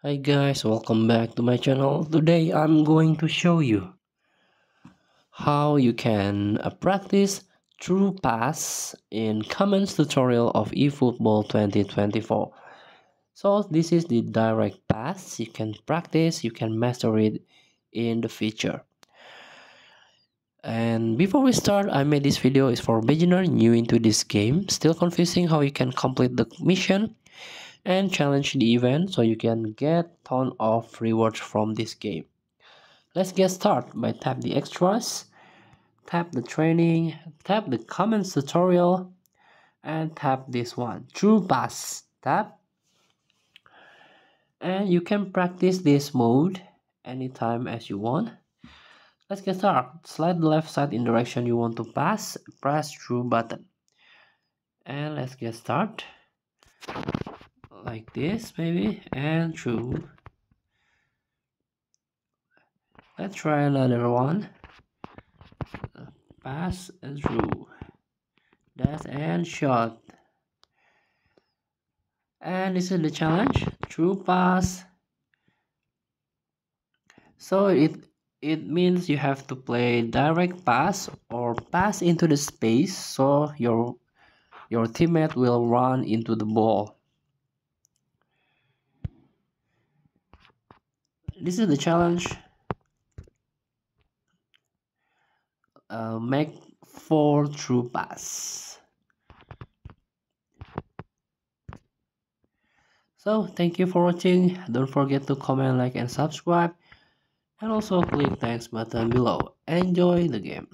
Hi guys, welcome back to my channel. Today I'm going to show you how you can practice true pass in Commons tutorial of eFootball 2024. So this is the direct pass. You can practice, you can master it in the future. And before we start, I made this video is for beginner new into this game, still confusing how you can complete the mission and challenge the event so you can get ton of rewards from this game. Let's get started by tap the extras, tap the training, tap the comments tutorial, and tap this one, true pass, tap. And you can practice this mode anytime as you want. Let's get started. Slide the left side in direction you want to pass, press true button. And let's get started. Like this maybe, and true. Let's try another one. Pass and through. Dash and shot. And this is the challenge. True pass. So it means you have to play direct pass or pass into the space so your teammate will run into the ball. This is the challenge. Make 4 true pass. So thank you for watching. Don't forget to comment, like, and subscribe. And also click thanks button below. Enjoy the game.